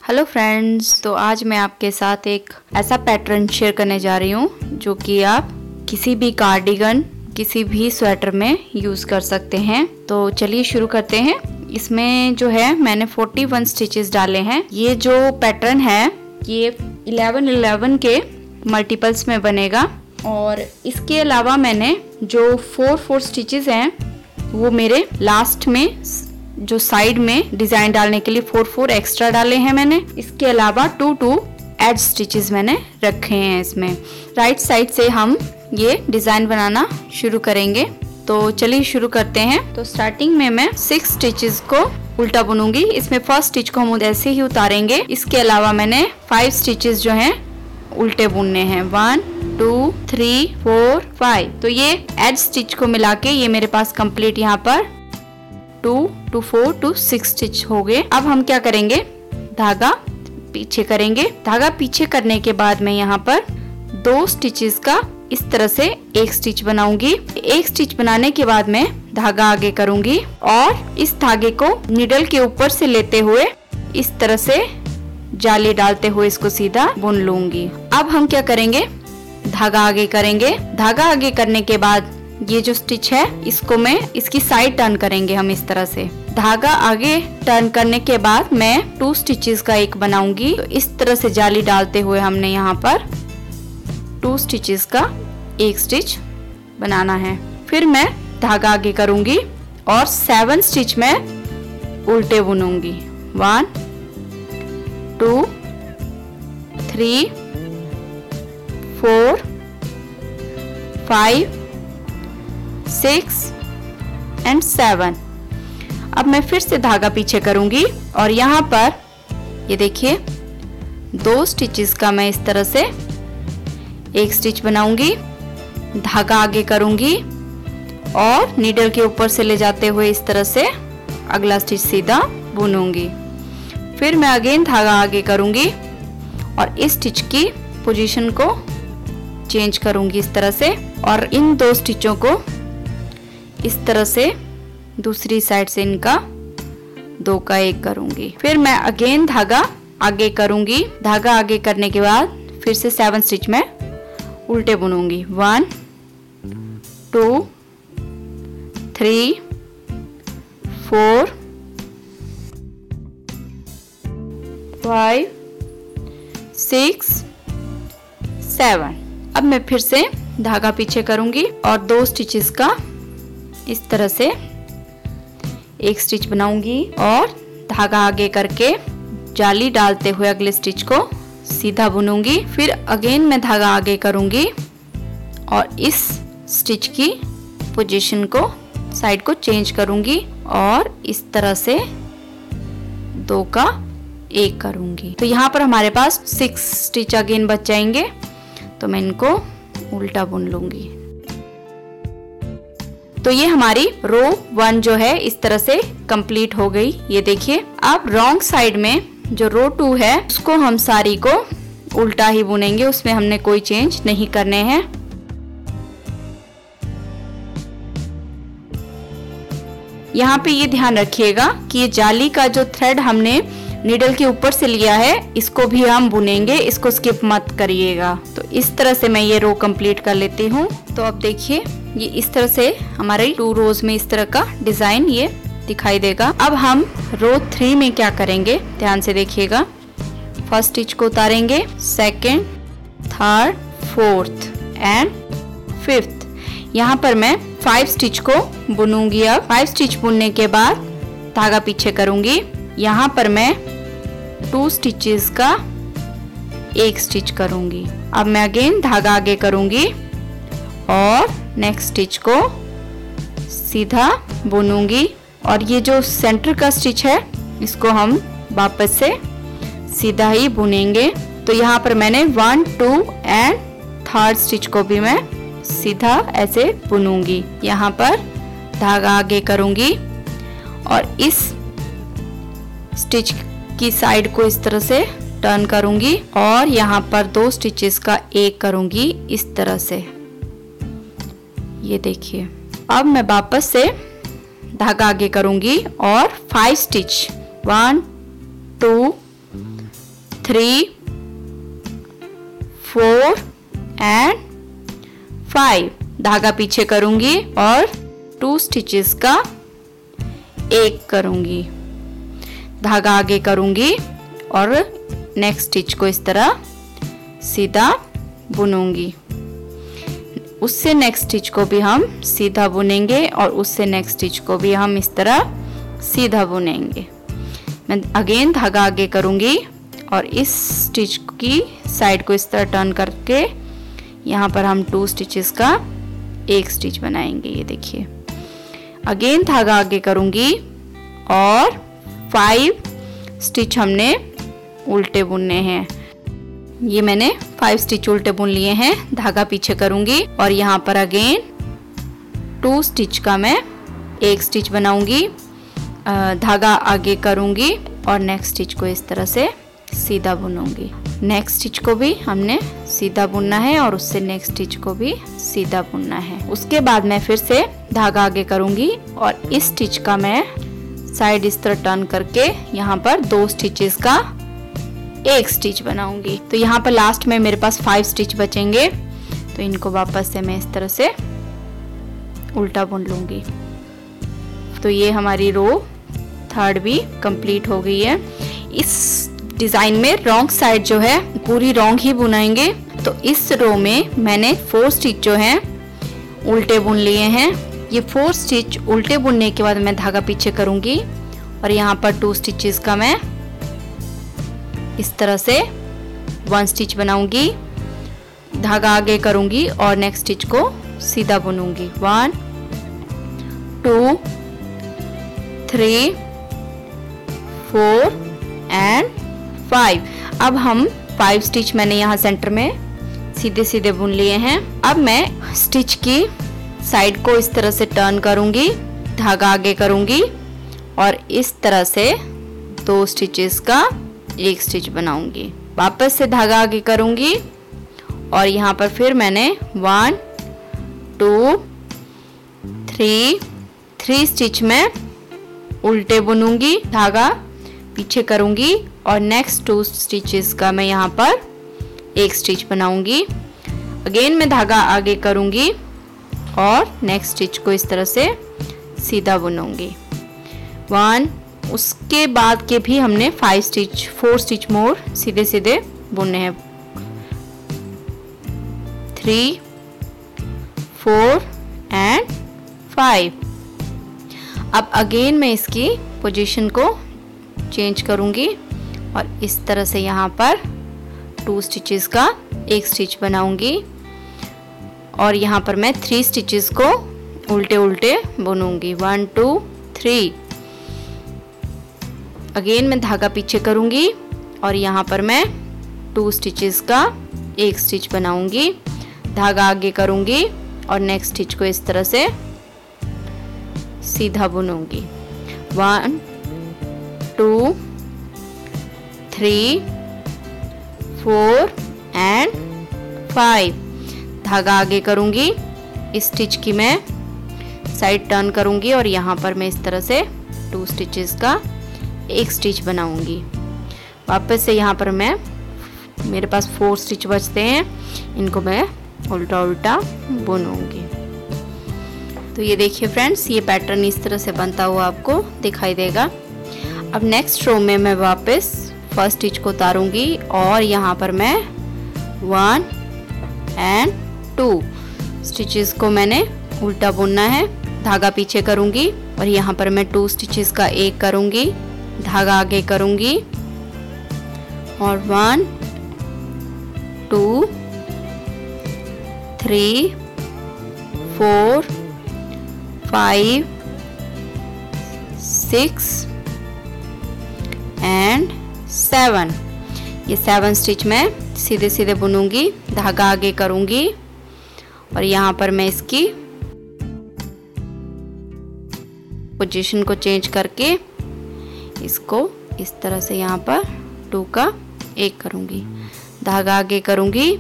Hello friends, तो आज मैं आपके साथ एक ऐसा पैटर्न शेयर करने जा रही हूँ जो कि आप किसी भी कार्डिगन, किसी भी स्वेटर में यूज़ कर सकते हैं। तो चलिए शुरू करते हैं। इसमें जो है मैंने 41 स्टिचेस डाले हैं। ये जो पैटर्न है ये 11-11 के मल्टीपल्स में बनेगा और इसके अलावा मैंने जो 4 स्टिचेस हैं वो मेरे लास्ट में जो साइड में डिजाइन डालने के लिए 4 एक्स्ट्रा डाले हैं मैंने। इसके अलावा 2 एज स्टिचेस मैंने रखे हैं। इसमें राइट साइड से हम ये डिजाइन बनाना शुरू करेंगे। तो चलिए शुरू करते हैं। तो स्टार्टिंग में मैं 6 स्टिचेस को उल्टा बुनूंगी। इसमें फर्स्ट स्टिच को हम ऐसे ही उतारेंगे। इसके अलावा मैंने 5 स्टिचेस जो हैं उल्टे बुनने हैं। 1 2 3 4 5। तो ये एज स्टिच को मिला के ये मेरे पास कंप्लीट यहाँ पर 2 4 2 6 स्टिच हो गए। अब हम क्या करेंगे, धागा पीछे करेंगे। धागा पीछे करने के बाद मैं यहाँ पर 2 स्टिचेस का इस तरह से एक स्टिच बनाऊंगी। एक स्टिच बनाने के बाद मैं धागा आगे करूंगी और इस धागे को नीडल के ऊपर से लेते हुए इस तरह से जाली डालते हुए इसको सीधा बुन लूंगी। अब हम क्या करेंगे, धागा आगे करेंगे। धागा आगे करने के बाद ये जो स्टिच है इसको मैं इसकी साइड टर्न करेंगे हम इस तरह से। धागा आगे टर्न करने के बाद मैं 2 स्टिचेस का एक बनाऊंगी। तो इस तरह से जाली डालते हुए हमने यहाँ पर 2 स्टिचेस का एक स्टिच बनाना है। फिर मैं धागा आगे करूंगी और 7 स्टिच में उल्टे बुनूंगी। 1 2 3 4 5 6 एंड 7। अब मैं फिर से धागा पीछे करूंगी और यहाँ पर ये देखिए 2 स्टिचेस का मैं इस तरह से एक स्टिच बनाऊंगी। धागा आगे करूंगी और नीडल के ऊपर से ले जाते हुए इस तरह से अगला स्टिच सीधा बुनूंगी। फिर मैं अगेन धागा आगे करूंगी और इस स्टिच की पोजीशन को चेंज करूंगी इस तरह से और इन 2 स्टिचों को इस तरह से दूसरी साइड से इनका 2 का 1 करूंगी। फिर मैं अगेन धागा आगे करूंगी। धागा आगे करने के बाद फिर से 7 स्टिच में उल्टे बुनूंगी। 1 2 3 4 5 6 7। अब मैं फिर से धागा पीछे करूंगी और 2 स्टिचेस का इस तरह से एक स्टिच बनाऊंगी और धागा आगे करके जाली डालते हुए अगले स्टिच को सीधा बुनूंगी। फिर अगेन मैं धागा आगे करूंगी और इस स्टिच की पोजीशन को साइड को चेंज करूंगी और इस तरह से 2 का 1 करूंगी। तो यहाँ पर हमारे पास 6 स्टिच अगेन बच जाएंगे। तो मैं इनको उल्टा बुन लूंगी। तो ये हमारी रो 1 जो है इस तरह से कंप्लीट हो गई। ये देखिए। अब रॉन्ग साइड में जो रो 2 है उसको हम सारी को उल्टा ही बुनेंगे। उसमें हमने कोई चेंज नहीं करने हैं। यहाँ पे ये ध्यान रखिएगा कि ये जाली का जो थ्रेड हमने नीडल के ऊपर से लिया है इसको भी हम बुनेंगे, इसको स्किप मत करिएगा। तो इस तरह से मैं ये रो कंप्लीट कर लेती हूँ। तो अब देखिए ये इस तरह से हमारे 2 रोज में इस तरह का डिजाइन ये दिखाई देगा। अब हम रो 3 में क्या करेंगे, ध्यान से देखिएगा। फर्स्ट स्टिच को उतारेंगे, second, third, fourth and 5th। यहाँ पर मैं 5 स्टिच को बुनूंगी। अब 5 स्टिच बुनने के बाद धागा पीछे करूंगी। यहाँ पर मैं 2 स्टिचेस का एक स्टिच करूंगी। अब मैं अगेन धागा आगे करूंगी और नेक्स्ट स्टिच को सीधा बुनूंगी और ये जो सेंटर का स्टिच है इसको हम वापस से सीधा ही बुनेंगे। तो यहाँ पर मैंने 1 2 एंड 3rd स्टिच को भी मैं सीधा ऐसे बुनूंगी। यहाँ पर धागा आगे करूंगी और इस स्टिच की साइड को इस तरह से टर्न करूंगी और यहाँ पर 2 स्टिचेस का 1 करूंगी इस तरह से। ये देखिए। अब मैं वापस से धागा आगे करूंगी और 5 स्टिच 1 2 3 4 एंड 5। धागा पीछे करूंगी और 2 स्टिचेस का एक करूंगी, धागा आगे करूंगी और नेक्स्ट स्टिच को इस तरह सीधा बुनूंगी। उससे नेक्स्ट स्टिच को भी हम सीधा बुनेंगे और उससे नेक्स्ट स्टिच को भी हम इस तरह सीधा बुनेंगे। मैं अगेन धागा आगे करूंगी और इस स्टिच की साइड को इस तरह टर्न करके यहाँ पर हम 2 स्टिचेस का एक स्टिच बनाएंगे। ये देखिए, अगेन धागा आगे करूंगी और 5 स्टिच हमने उल्टे बुनने हैं। ये मैंने 5 स्टिच उल्टे बुन लिए हैं। धागा पीछे करूंगी और यहाँ पर अगेन 2 स्टिच का मैं एक स्टिच बनाऊंगी, धागा आगे करूंगी और नेक्स्ट स्टिच को इस तरह से सीधा बुनूंगी। नेक्स्ट स्टिच को भी हमने सीधा बुनना है और उससे नेक्स्ट स्टिच को भी सीधा बुनना है। उसके बाद मैं फिर से धागा आगे करूंगी और इस स्टिच का मैं साइड इस तरह टर्न करके यहाँ पर 2 स्टिचेस का एक स्टिच बनाऊंगी। तो यहाँ पर लास्ट में मेरे पास 5 स्टिच बचेंगे, तो इनको वापस से मैं इस तरह से उल्टा बुन लूंगी। तो ये हमारी रो 3rd भी कंप्लीट हो गई है। इस डिजाइन में रॉन्ग साइड जो है पूरी रॉन्ग ही बुनाएंगे। तो इस रो में मैंने 4 स्टिच जो हैं उल्टे बुन लिए हैं। ये 4 स्टिच उल्टे बुनने के बाद मैं धागा पीछे करूंगी और यहाँ पर 2 स्टिचेस का मैं इस तरह से 1 स्टिच बनाऊंगी, धागा आगे करूंगी और नेक्स्ट स्टिच को सीधा बुनूंगी। 1 2 3 4 एंड 5। अब हम 5 स्टिच मैंने यहाँ सेंटर में सीधे सीधे बुन लिए हैं। अब मैं स्टिच की साइड को इस तरह से टर्न करूंगी, धागा आगे करूंगी और इस तरह से 2 स्टिचेस का एक स्टिच बनाऊंगी। वापस से धागा आगे करूंगी और यहाँ पर फिर मैंने 1 2 3 स्टिच में उल्टे बुनूंगी, धागा पीछे करूंगी और नेक्स्ट 2 स्टिचेस का मैं यहाँ पर एक स्टिच बनाऊंगी। अगेन मैं धागा आगे करूंगी और नेक्स्ट स्टिच को इस तरह से सीधा बुनूंगी। 1 उसके बाद के भी हमने 4 स्टिच मोर सीधे सीधे बुनने हैं। 3 4 एंड 5। अब अगेन मैं इसकी पोजीशन को चेंज करूंगी और इस तरह से यहाँ पर 2 स्टिचेस का एक स्टिच बनाऊंगी और यहाँ पर मैं 3 स्टिचेस को उल्टे उल्टे बुनूंगी। 1 2 3। अगेन मैं धागा पीछे करूंगी और यहाँ पर मैं 2 स्टिचेस का एक स्टिच बनाऊंगी, धागा आगे करूंगी और नेक्स्ट स्टिच को इस तरह से सीधा बुनूंगी। 1 2 3 4 एंड 5। धागा आगे करूंगी, इस स्टिच की मैं साइड टर्न करूंगी और यहाँ पर मैं इस तरह से 2 स्टिचेस का एक स्टिच बनाऊंगी। वापस से यहाँ पर मेरे पास 4 स्टिच बचते हैं, इनको मैं उल्टा उल्टा बुनूंगी। तो ये देखिए फ्रेंड्स, ये पैटर्न इस तरह से बनता हुआ आपको दिखाई देगा। अब नेक्स्ट रो में मैं वापस फर्स्ट स्टिच को उतारूंगी और यहाँ पर मैं 1 एंड 2 स्टिचेस को मैंने उल्टा बुनना है, धागा पीछे करूंगी और यहाँ पर मैं 2 स्टिचेस का एक करूंगी, धागा आगे करूंगी और 1 2 3 4 5 6 एंड 7। ये 7 स्टिच मैं सीधे सीधे बुनूंगी, धागा आगे करूंगी और यहाँ पर मैं इसकी पोजीशन को चेंज करके इसको इस तरह से यहाँ पर 2 का एक करूंगी, धागा आगे करूंगी।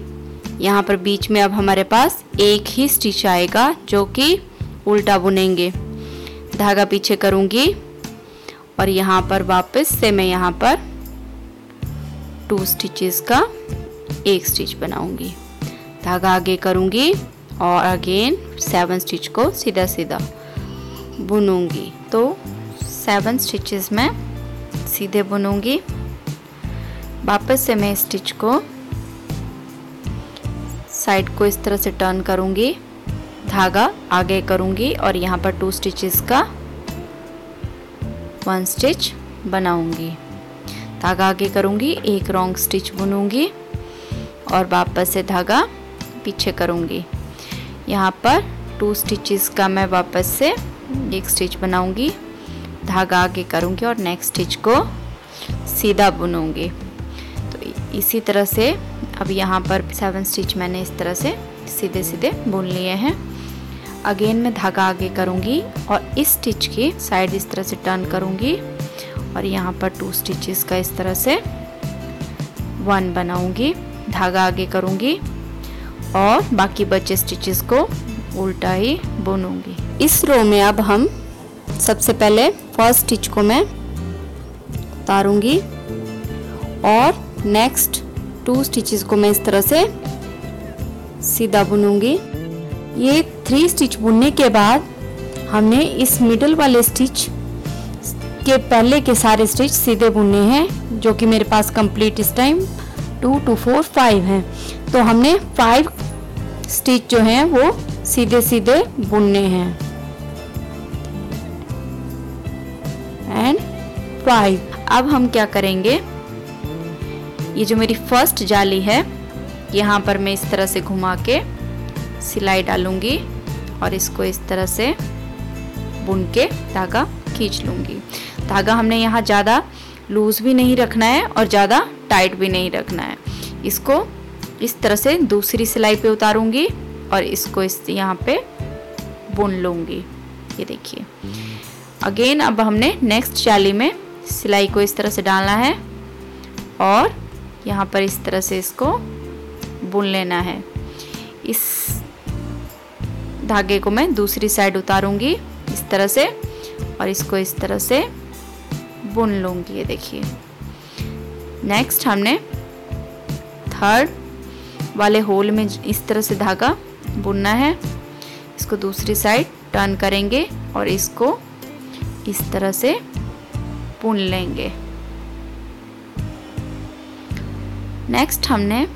यहाँ पर बीच में अब हमारे पास एक ही स्टिच आएगा जो कि उल्टा बुनेंगे, धागा पीछे करूंगी और यहाँ पर वापस से मैं यहाँ पर 2 स्टिचेस का एक स्टिच बनाऊंगी, धागा आगे करूंगी और अगेन 7 स्टिच को सीधा सीधा बुनूंगी। तो 7 स्टिचेस में सीधे बुनूंगी। वापस से मैं स्टिच को साइड को इस तरह से टर्न करूंगी, धागा आगे करूंगी और यहाँ पर 2 स्टिचेस का 1 स्टिच बनाऊंगी। धागा आगे करूंगी, एक रॉन्ग स्टिच बुनूंगी और वापस से धागा पीछे करूंगी। यहाँ पर 2 स्टिचेस का मैं वापस से एक स्टिच बनाऊंगी, धागा आगे करूंगी और नेक्स्ट स्टिच को सीधा बुनूंगी। तो इसी तरह से अब यहाँ पर 7 स्टिच मैंने इस तरह से सीधे सीधे बुन लिए हैं। अगेन मैं धागा आगे करूंगी और इस स्टिच की साइड इस तरह से टर्न करूंगी और यहाँ पर 2 स्टिचेस का इस तरह से 1 बनाऊंगी, धागा आगे करूंगी और बाकी बचे स्टिचेस को उल्टा ही बुनूंगी। इस रो में अब हम सबसे पहले फर्स्ट स्टिच को मैं उतारूंगी और नेक्स्ट 2 स्टिचेस को मैं इस तरह से सीधा बुनूंगी। ये 3 स्टिच बुनने के बाद हमने इस मिडल वाले स्टिच के पहले के सारे स्टिच सीधे बुनने हैं, जो कि मेरे पास कंप्लीट इस टाइम 2 2 4 5 हैं। तो हमने 5 स्टिच जो हैं वो सीधे सीधे बुनने हैं एंड 5। अब हम क्या करेंगे, ये जो मेरी फर्स्ट जाली है यहाँ पर मैं इस तरह से घुमा के सिलाई डालूंगी और इसको इस तरह से बुन के धागा खींच लूंगी। धागा हमने यहाँ ज़्यादा लूज भी नहीं रखना है और ज़्यादा टाइट भी नहीं रखना है। इसको इस तरह से दूसरी सिलाई पे उतारूंगी और इसको इस यहाँ पे बुन लूंगी। ये देखिए, अगेन अब हमने नेक्स्ट जाली में सिलाई को इस तरह से डालना है और यहाँ पर इस तरह से इसको बुन लेना है। इस धागे को मैं दूसरी साइड उतारूंगी इस तरह से और इसको इस तरह से बुन लूंगी। ये देखिए, नेक्स्ट हमने थर्ड वाले होल में इस तरह से धागा बुनना है। इसको दूसरी साइड टर्न करेंगे और इसको इस तरह से बुन लेंगे। नेक्स्ट हमने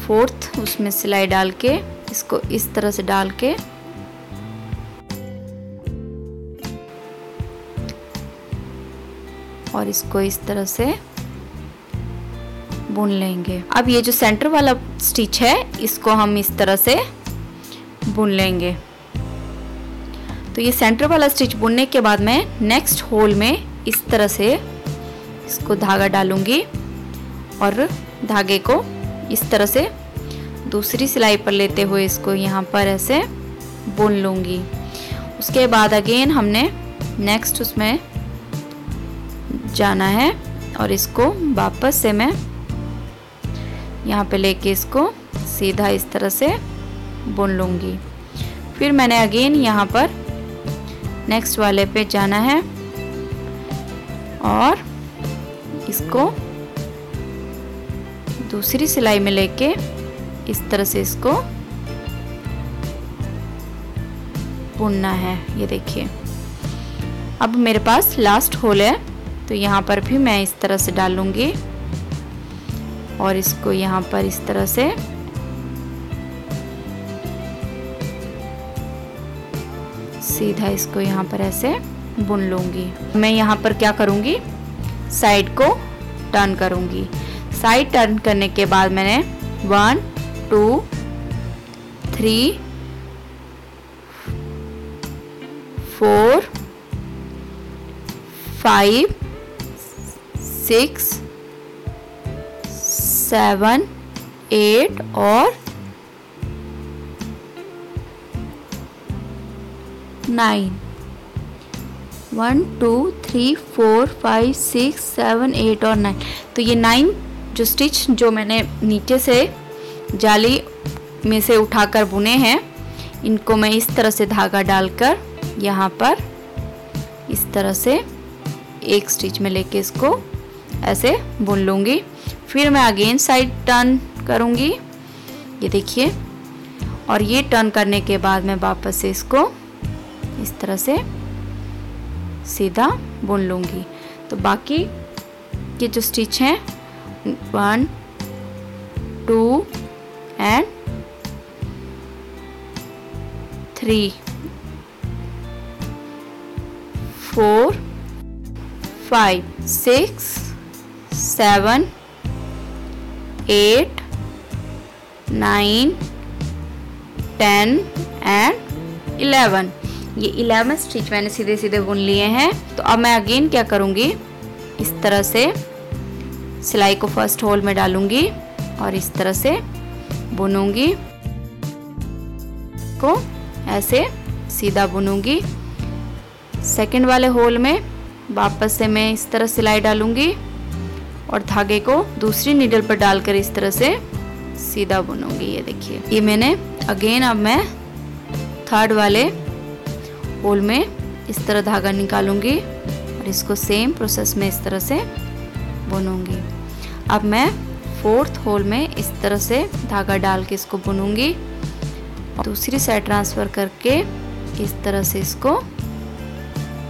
फोर्थ उसमें सिलाई डाल के इसको इस तरह से डाल के और इसको इस तरह से बुन लेंगे। अब ये जो सेंटर वाला स्टिच है इसको हम इस तरह से बुन लेंगे। तो ये सेंटर वाला स्टिच बुनने के बाद मैं नेक्स्ट होल में इस तरह से इसको धागा डालूंगी और धागे को इस तरह से दूसरी सिलाई पर लेते हुए इसको यहाँ पर ऐसे बुन लूंगी। उसके बाद अगेन हमने नेक्स्ट उसमें जाना है और इसको वापस से मैं यहाँ पे लेके इसको सीधा इस तरह से बुन लूंगी। फिर मैंने अगेन यहाँ पर नेक्स्ट वाले पे जाना है और इसको दूसरी सिलाई में लेके इस तरह से इसको बुनना है। ये देखिए, अब मेरे पास लास्ट होल है तो यहाँ पर भी मैं इस तरह से डालूंगी और इसको यहाँ पर इस तरह से सीधा इसको यहाँ पर ऐसे बुन लूंगी। मैं यहाँ पर क्या करूंगी, साइड को टर्न करूंगी। साइड टर्न करने के बाद मैंने 1 2 3 4 5 6 7 8 और 9 1 2 3 4 5 6 7 8 और 9। तो ये 9 जो स्टिच जो मैंने नीचे से जाली में से उठाकर बुने हैं, इनको मैं इस तरह से धागा डालकर यहाँ पर इस तरह से एक स्टिच में लेके इसको ऐसे बुन लूँगी। फिर मैं अगेन साइड टर्न करूँगी, ये देखिए। और ये टर्न करने के बाद मैं वापस से इसको इस तरह से सीधा बुन लूँगी। तो बाकी ये जो स्टिच हैं 1 2 एंड 3 4 5 6 7 8 9 10 एंड 11। ये 11 स्टिच मैंने सीधे सीधे बुन लिए हैं। तो अब मैं अगेन क्या करूँगी, इस तरह से सिलाई को फर्स्ट होल में डालूंगी और इस तरह से बुनूंगी, को ऐसे सीधा बुनूंगी। सेकंड वाले होल में वापस से मैं इस तरह सिलाई डालूंगी और धागे को दूसरी नीडल पर डालकर इस तरह से सीधा बुनूंगी। ये देखिए, ये मैंने अगेन अब मैं थर्ड वाले होल में इस तरह धागा निकालूंगी और इसको सेम प्रोसेस में इस तरह से बुनूंगी। अब मैं फोर्थ होल में इस तरह से धागा डाल के इसको बुनूंगी और दूसरी साइड ट्रांसफ़र करके इस तरह से इसको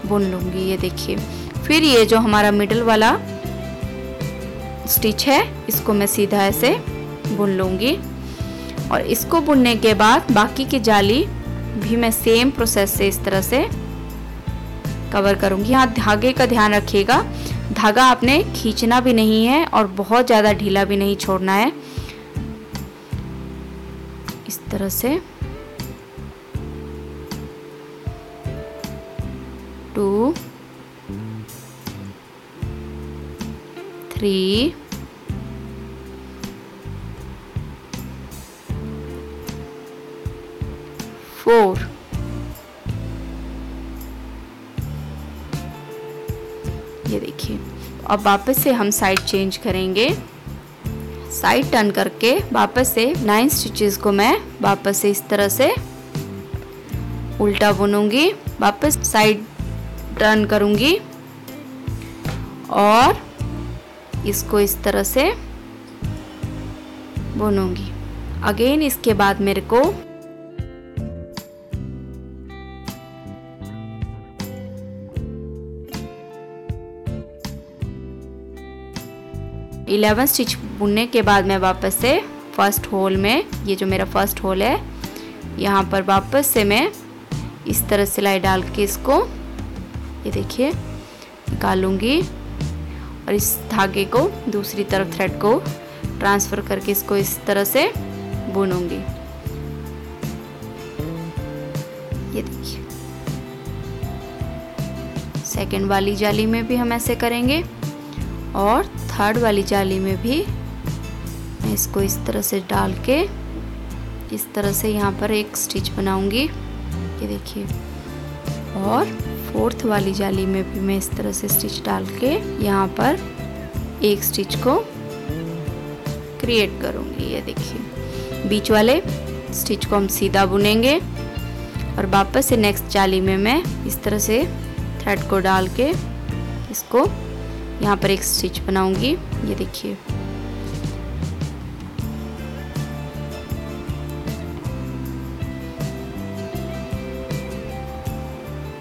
बुन लूँगी। ये देखिए, फिर ये जो हमारा मिडल वाला स्टिच है इसको मैं सीधा ऐसे बुन लूँगी और इसको बुनने के बाद बाकी की जाली भी मैं सेम प्रोसेस से इस तरह से कवर करूँगी। यहाँ धागे का ध्यान रखिएगा, धागा आपने खींचना भी नहीं है और बहुत ज़्यादा ढीला भी नहीं छोड़ना है। इस तरह से 2 3 4 ये देखिए। अब वापस से हम साइड चेंज करेंगे, साइड टर्न करके वापस से 9 स्टिचेस को मैं वापस से इस तरह से उल्टा बुनूंगी, वापस साइड टर्न करूंगी और इसको इस तरह से बुनूंगी। अगेन इसके बाद मेरे को इलेवन स्टिच बुनने के बाद मैं वापस से फर्स्ट होल में, ये जो मेरा फर्स्ट होल है, यहाँ पर वापस से मैं इस तरह सिलाई डाल के इसको ये देखिए निकालूंगी और इस धागे को दूसरी तरफ थ्रेड को ट्रांसफ़र करके इसको इस तरह से बुनूंगी। ये देखिए, सेकंड वाली जाली में भी हम ऐसे करेंगे और थर्ड वाली जाली में भी मैं इसको इस तरह से डाल के इस तरह से यहाँ पर एक स्टिच बनाऊंगी। ये देखिए, और फोर्थ वाली जाली में भी मैं इस तरह से स्टिच डाल के यहाँ पर एक स्टिच को क्रिएट करूँगी। ये देखिए, बीच वाले स्टिच को हम सीधा बुनेंगे और वापस से नेक्स्ट जाली में मैं इस तरह से थ्रेड को डाल के इसको यहाँ पर एक स्टिच बनाऊंगी। ये देखिए,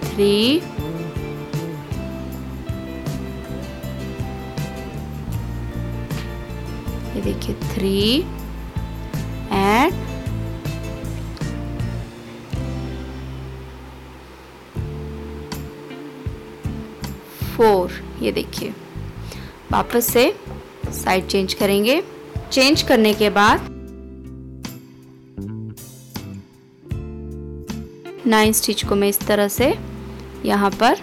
थ्री ये देखिए 3 एंड 4। ये देखिए, वापस से साइड चेंज करेंगे। चेंज करने के बाद 9 स्टिच को मैं इस तरह से यहाँ पर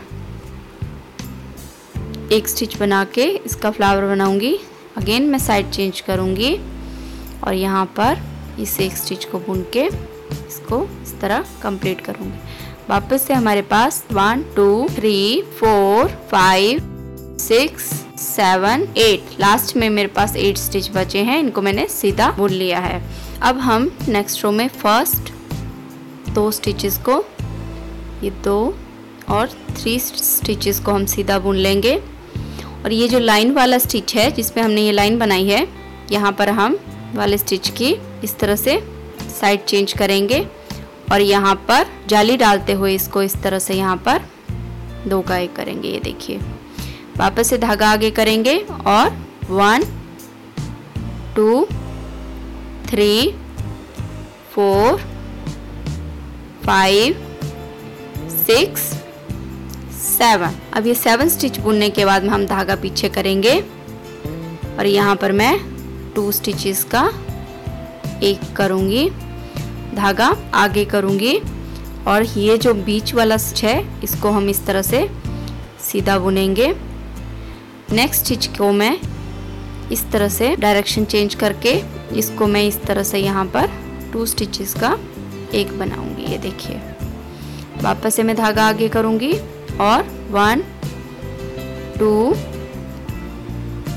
एक स्टिच बना के इसका फ्लावर बनाऊंगी। अगेन मैं साइड चेंज करूंगी और यहाँ पर इस एक स्टिच को बुन के इसको इस तरह कंप्लीट करूंगी। वापस से हमारे पास 1 2 3 4 5 6 7 8 लास्ट में मेरे पास 8 स्टिच बचे हैं, इनको मैंने सीधा बुन लिया है। अब हम नेक्स्ट रो में फर्स्ट 2 स्टिचेस को, ये 2 और 3 स्टिचेस को हम सीधा बुन लेंगे और ये जो लाइन वाला स्टिच है जिसपे हमने ये लाइन बनाई है, यहाँ पर हम वाले स्टिच की इस तरह से साइड चेंज करेंगे और यहाँ पर जाली डालते हुए इसको इस तरह से यहाँ पर 2 का 1 करेंगे। ये देखिए, वापस से धागा आगे करेंगे और 1 2 3 4 5 6 7। अब ये 7 स्टिच बुनने के बाद में हम धागा पीछे करेंगे और यहाँ पर मैं 2 स्टिचेस का 1 करूँगी, धागा आगे करूँगी और ये जो बीच वाला स्टिच है इसको हम इस तरह से सीधा बुनेंगे। नेक्स्ट स्टिच को मैं इस तरह से डायरेक्शन चेंज करके इसको मैं इस तरह से यहाँ पर 2 स्टिचेस का 1 बनाऊँगी। ये देखिए, वापस से मैं धागा आगे करूँगी और 1 2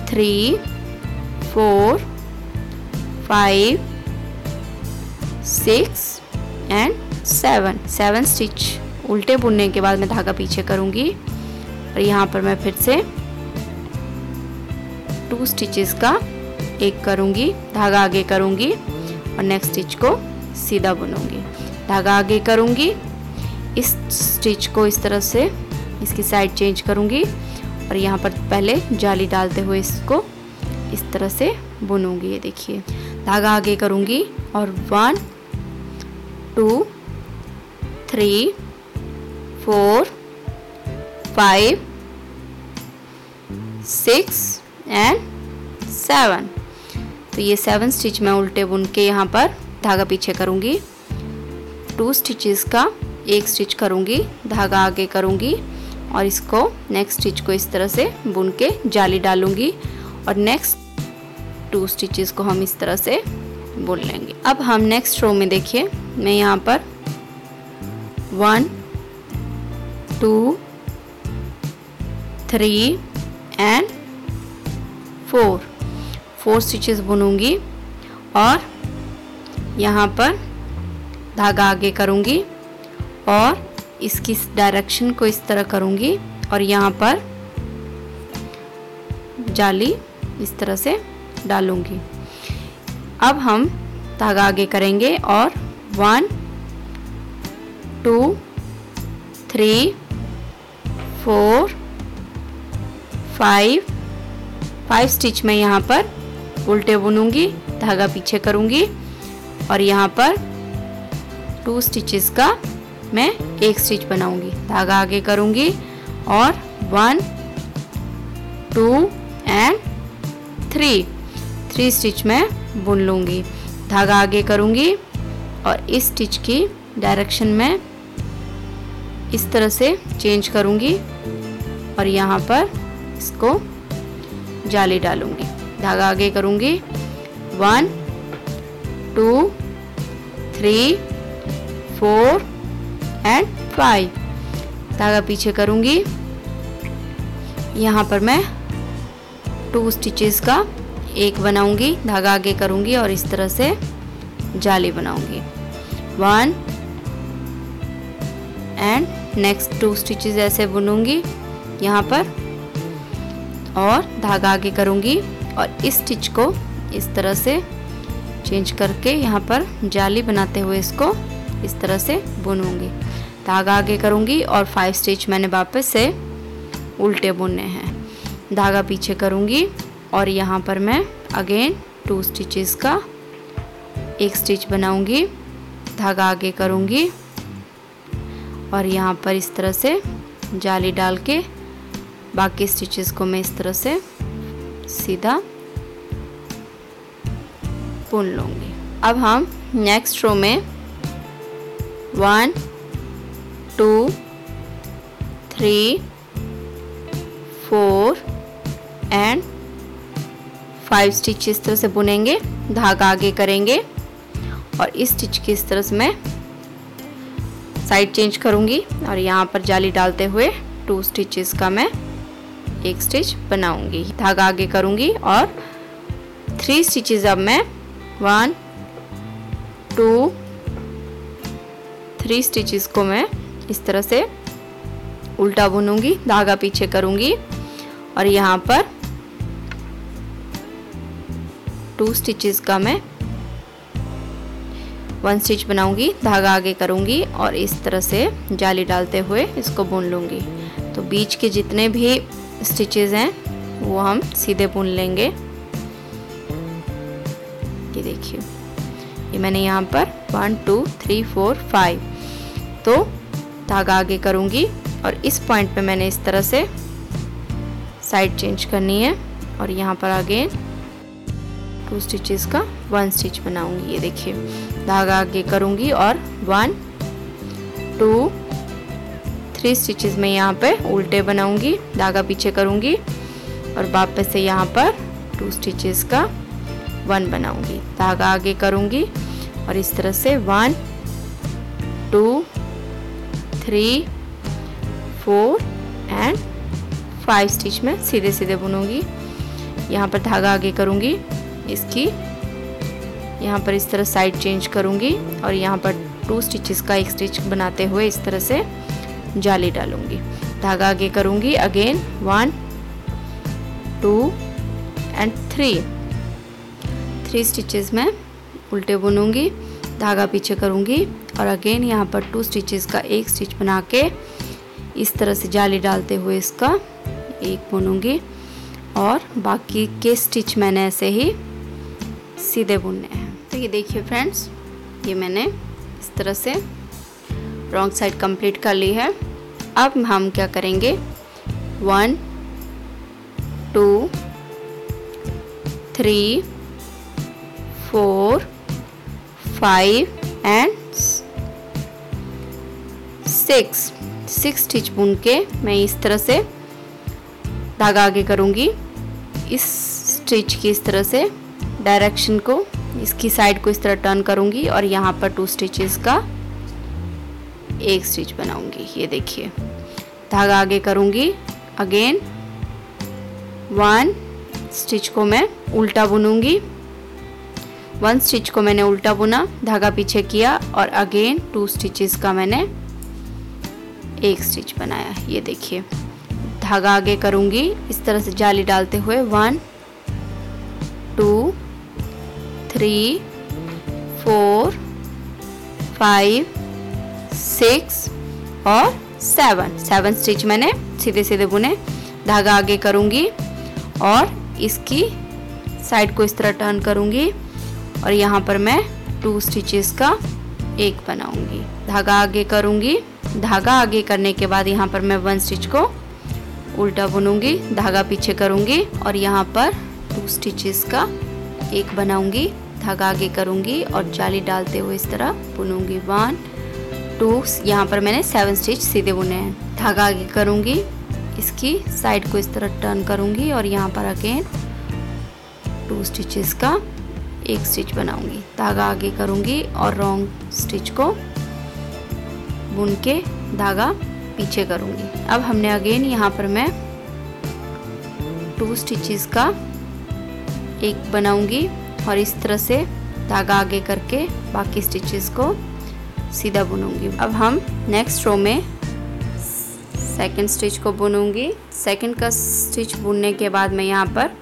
3 4 5 6 एंड 7 स्टिच उल्टे बुनने के बाद मैं धागा पीछे करूँगी और यहाँ पर मैं फिर से 2 स्टिचेस का 1 करूँगी, धागा आगे करूँगी और नेक्स्ट स्टिच को सीधा बुनूंगी। धागा आगे करूँगी, इस स्टिच को इस तरह से इसकी साइड चेंज करूँगी और यहाँ पर पहले जाली डालते हुए इसको इस तरह से बुनूंगी। ये देखिए, धागा आगे करूँगी और 1 2 3 4 5 6 एंड 7। तो ये 7 स्टिच मैं उल्टे बुन के यहाँ पर धागा पीछे करूँगी, 2 स्टिचेस का 1 स्टिच करूँगी, धागा आगे करूँगी और इसको नेक्स्ट स्टिच को इस तरह से बुन के जाली डालूंगी और नेक्स्ट 2 स्टिचेस को हम इस तरह से बुन लेंगे। अब हम नेक्स्ट रो में देखिए, मैं यहाँ पर 1 2 3 एंड 4 स्टिचेस बुनूंगी और यहाँ पर धागा आगे करूँगी और इसकी डायरेक्शन को इस तरह करूँगी और यहाँ पर जाली इस तरह से डालूंगी। अब हम धागा आगे करेंगे और 1 2 3 4 5 स्टिच में यहाँ पर उल्टे बुनूंगी, धागा पीछे करूँगी और यहाँ पर 2 स्टिचेस का मैं 1 स्टिच बनाऊंगी, धागा आगे करूँगी और 1 2 एंड 3 स्टिच में बुन लूँगी, धागा आगे करूँगी और इस स्टिच की डायरेक्शन में इस तरह से चेंज करूँगी और यहाँ पर इसको जाली डालूँगी, धागा आगे करूँगी 1 2 3 4 एंड 5, धागा पीछे करूँगी, यहाँ पर मैं 2 स्टिचेस का 1 बनाऊंगी, धागा आगे करूँगी और इस तरह से जाली बनाऊंगी 1 एंड नेक्स्ट 2 स्टिचेस ऐसे बुनूंगी यहाँ पर और धागा आगे करूँगी और इस स्टिच को इस तरह से चेंज करके यहाँ पर जाली बनाते हुए इसको इस तरह से बुनूंगी, धागा आगे करूँगी और 5 स्टिच मैंने वापस से उल्टे बुनने हैं, धागा पीछे करूँगी और यहाँ पर मैं अगेन 2 स्टिचेस का 1 स्टिच बनाऊँगी, धागा आगे करूँगी और यहाँ पर इस तरह से जाली डाल के बाकी स्टिचेस को मैं इस तरह से सीधा बुन लूँगी। अब हम नेक्स्ट रो में 1 2 3 4 एंड 5 स्टिच इस तरह से बुनेंगे, धागा आगे करेंगे और इस स्टिच की इस तरह से मैं साइड चेंज करूँगी और यहाँ पर जाली डालते हुए 2 स्टिचेस का मैं 1 स्टिच बनाऊँगी, धागा आगे करूँगी और 3 स्टिचेस अब मैं 1 2 3 स्टिचेस को मैं इस तरह से उल्टा बुनूंगी, धागा पीछे करूँगी और यहाँ पर 2 स्टिचेस का मैं 1 स्टिच बनाऊंगी, धागा आगे करूंगी और इस तरह से जाली डालते हुए इसको बुन लूंगी। तो बीच के जितने भी स्टिचेस हैं वो हम सीधे बुन लेंगे। ये देखिए, ये मैंने यहाँ पर 1 2 3 4 5 तो धागा आगे करूंगी और इस पॉइंट पे मैंने इस तरह से साइड चेंज करनी है और यहाँ पर आगे 2 स्टिचेस का 1 स्टिच बनाऊंगी। ये देखिए, धागा आगे करूंगी और 1 2 3 स्टिचेस में यहाँ पे उल्टे बनाऊंगी, धागा पीछे करूंगी और वापस से यहाँ पर 2 स्टिचेस का 1 बनाऊंगी, धागा आगे करूंगी और इस तरह से 1 2 3 4 एंड 5 स्टिच में सीधे सीधे बुनूंगी। यहाँ पर धागा आगे करूंगी, इसकी यहाँ पर इस तरह साइड चेंज करूंगी और यहाँ पर 2 स्टिचेस का 1 स्टिच बनाते हुए इस तरह से जाली डालूंगी, धागा आगे करूंगी, अगेन 1 2 एंड 3 स्टिचेस में उल्टे बुनूंगी, धागा पीछे करूंगी और अगेन यहाँ पर 2 स्टिचेस का 1 स्टिच बना के इस तरह से जाली डालते हुए इसका 1 बुनूंगी और बाकी के स्टिच मैंने ऐसे ही सीधे बुनने हैं। तो ये देखिए फ्रेंड्स, ये मैंने इस तरह से रॉन्ग साइड कंप्लीट कर ली है। अब हम क्या करेंगे, 1 2 3 4 5 एंड 6 स्टिच बुन के मैं इस तरह से धागा आगे करूंगी, इस स्टिच की इस तरह से डायरेक्शन को, इसकी साइड को इस तरह टर्न करूंगी और यहाँ पर 2 स्टिचेस का 1 स्टिच बनाऊंगी। ये देखिए, धागा आगे करूंगी, अगेन 1 स्टिच को मैं उल्टा बुनूंगी, 1 स्टिच को मैंने उल्टा बुना, धागा पीछे किया और अगेन 2 स्टिचेस का मैंने 1 स्टिच बनाया। ये देखिए, धागा आगे करूंगी, इस तरह से जाली डालते हुए 1 2 3 4 5 6 और 7 स्टिच मैंने सीधे सीधे बुने, धागा आगे करूंगी और इसकी साइड को इस तरह टर्न करूंगी और यहाँ पर मैं 2 स्टिचेस का 1 बनाऊंगी, धागा आगे करूंगी, धागा आगे करने के बाद यहाँ पर मैं 1 स्टिच को उल्टा बुनूंगी, धागा पीछे करूंगी और यहाँ पर 2 स्टिचेस का 1 बनाऊंगी, धागा आगे करूंगी और जाली डालते हुए इस तरह बुनूंगी, 1 2 यहाँ पर मैंने 7 स्टिच सीधे बुने हैं, धागा आगे करूंगी, इसकी साइड को इस तरह टर्न करूंगी और यहाँ पर अगेन 2 स्टिचेस का 1 स्टिच बनाऊंगी, धागा आगे करूंगी और रॉन्ग स्टिच को बुन के धागा पीछे करूंगी। अब हमने अगेन यहाँ पर मैं 2 स्टिचेस का 1 बनाऊंगी और इस तरह से धागा आगे करके बाकी स्टिचेस को सीधा बुनूंगी। अब हम नेक्स्ट रो में सेकंड स्टिच को बुनूंगी, सेकंड का स्टिच बुनने के बाद मैं यहाँ पर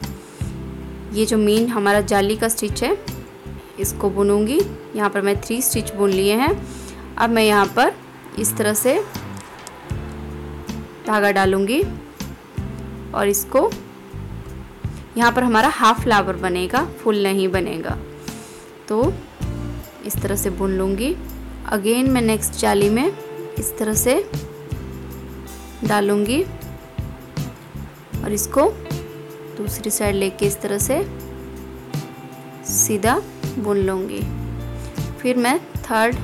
ये जो मेन हमारा जाली का स्टिच है इसको बुनूंगी। यहाँ पर मैं 3 स्टिच बुन लिए हैं। अब मैं यहाँ पर इस तरह से धागा डालूंगी और इसको यहाँ पर हमारा हाफ फ्लावर बनेगा, फुल नहीं बनेगा, तो इस तरह से बुन लूँगी। अगेन मैं नेक्स्ट जाली में इस तरह से डालूँगी और इसको दूसरी साइड लेके इस तरह से सीधा बुन लूँगी। फिर मैं थर्ड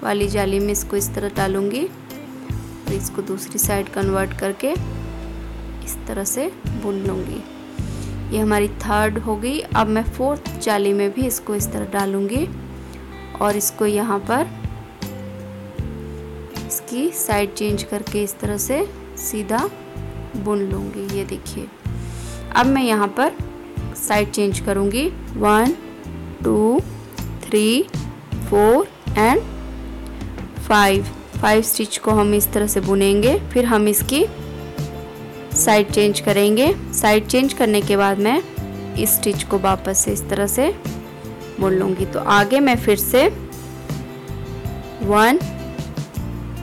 वाली जाली में इसको इस तरह डालूँगी और इसको दूसरी साइड कन्वर्ट करके इस तरह से बुन लूँगी। ये हमारी थर्ड हो गई। अब मैं फोर्थ जाली में भी इसको इस तरह डालूँगी और इसको यहाँ पर इसकी साइड चेंज करके इस तरह से सीधा बुन लूँगी। ये देखिए, अब मैं यहाँ पर साइड चेंज करूँगी। 1 2 3 4 एंड 5 स्टिच को हम इस तरह से बुनेंगे। फिर हम इसकी साइड चेंज करेंगे। साइड चेंज करने के बाद मैं इस स्टिच को वापस से इस तरह से बुन लूँगी। तो आगे मैं फिर से 1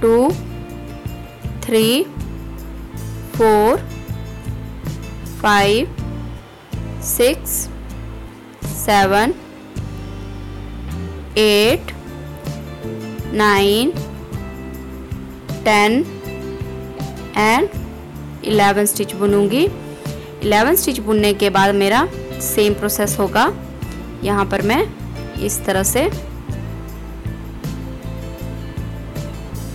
2 3 4 5 6 7 8 9 10 एंड 11 स्टिच बुनूंगी। 11 स्टिच बुनने के बाद मेरा सेम प्रोसेस होगा। यहाँ पर मैं इस तरह से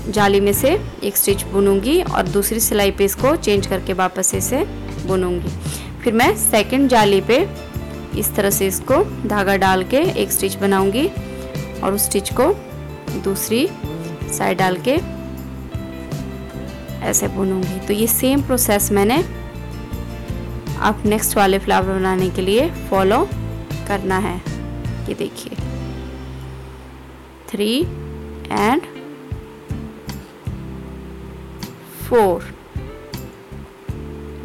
जाली में से एक स्टिच बुनूंगी और दूसरी सिलाई पे इसको चेंज करके वापस इसे बुनूंगी। फिर मैं सेकंड जाली पे इस तरह से इसको धागा डाल के एक स्टिच बनाऊंगी और उस स्टिच को दूसरी साइड डाल के ऐसे बुनूंगी। तो ये सेम प्रोसेस मैंने अब नेक्स्ट वाले फ्लावर बनाने के लिए फॉलो करना है। ये देखिए 3 एंड 4,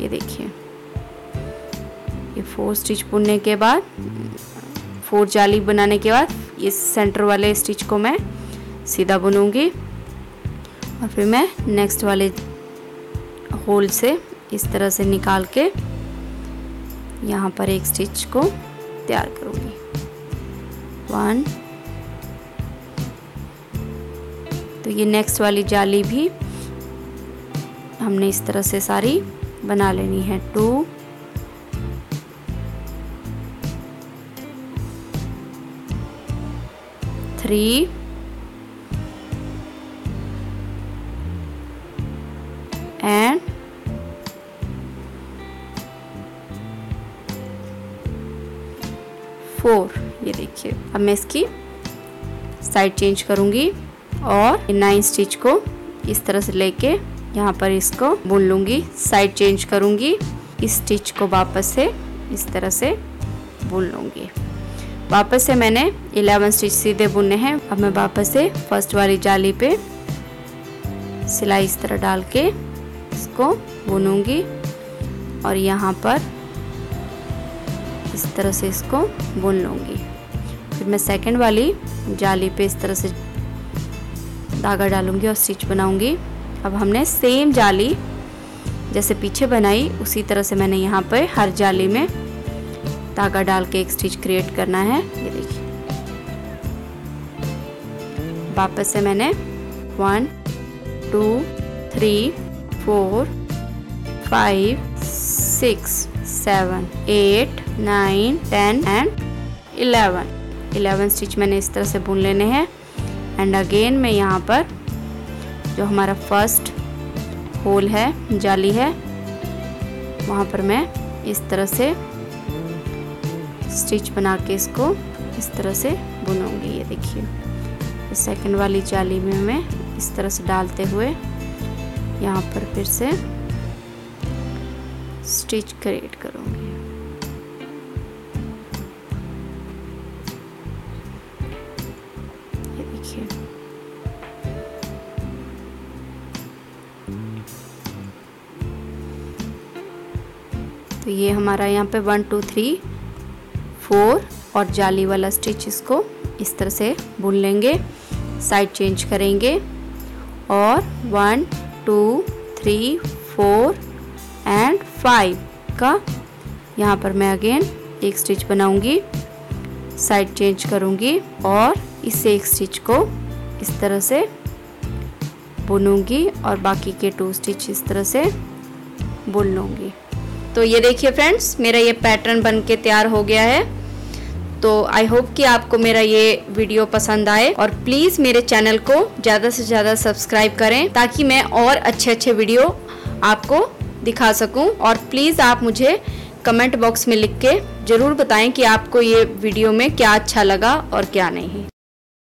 ये देखिए ये 4 स्टिच बुनने के बाद 4 जाली बनाने के बाद इस सेंटर वाले स्टिच को मैं सीधा बुनूंगी और फिर मैं नेक्स्ट वाले होल से इस तरह से निकाल के यहाँ पर एक स्टिच को तैयार करूंगी। 1, तो ये नेक्स्ट वाली जाली भी हमने इस तरह से सारी बना लेनी है। 2 3 एंड 4, ये देखिए। अब मैं इसकी साइड चेंज करूंगी और 9 स्टिच को इस तरह से लेके यहाँ पर इसको बुन लूंगी। साइड चेंज करूंगी, इस स्टिच को वापस से इस तरह से बुन लूंगी। वापस से मैंने 11 स्टिच सीधे बुनने हैं। अब मैं वापस से फर्स्ट वाली जाली पे सिलाई इस तरह डाल के इसको बुनूंगी और यहाँ पर इस तरह से इसको बुन लूंगी। फिर मैं सेकंड वाली जाली पे इस तरह से धागा डालूंगी और स्टिच बनाऊंगी। अब हमने सेम जाली जैसे पीछे बनाई उसी तरह से मैंने यहाँ पे हर जाली में धागा डाल के एक स्टिच क्रिएट करना है। ये देखिए वापस से मैंने 1 2 3 4 5 6 7 8 9 10 एंड 11 स्टिच मैंने इस तरह से बुन लेने हैं। एंड अगेन मैं यहाँ पर जो हमारा फर्स्ट होल है जाली है वहाँ पर मैं इस तरह से स्टिच बना के इसको इस तरह से बुनूंगी। ये देखिए सेकंड वाली जाली में मैं इस तरह से डालते हुए यहाँ पर फिर से स्टिच क्रिएट करूंगी। ये देखिए तो ये हमारा यहाँ पे 1 2 3 4 और जाली वाला स्टिच इसको इस तरह से बुन लेंगे। साइड चेंज करेंगे और 1 2 3 4 एंड 5 का यहाँ पर मैं अगेन एक स्टिच बनाऊंगी। साइड चेंज करूंगी और इसे एक स्टिच को इस तरह से बुनूंगी और बाकी के 2 स्टिच इस तरह से बुन लूंगी। तो ये देखिए फ्रेंड्स मेरा ये पैटर्न बन के तैयार हो गया है। तो आई होप कि आपको मेरा ये वीडियो पसंद आए और प्लीज़ मेरे चैनल को ज़्यादा से ज़्यादा सब्सक्राइब करें ताकि मैं और अच्छे वीडियो आपको दिखा सकूं। और प्लीज़ आप मुझे कमेंट बॉक्स में लिख के ज़रूर बताएं कि आपको ये वीडियो में क्या अच्छा लगा और क्या नहीं।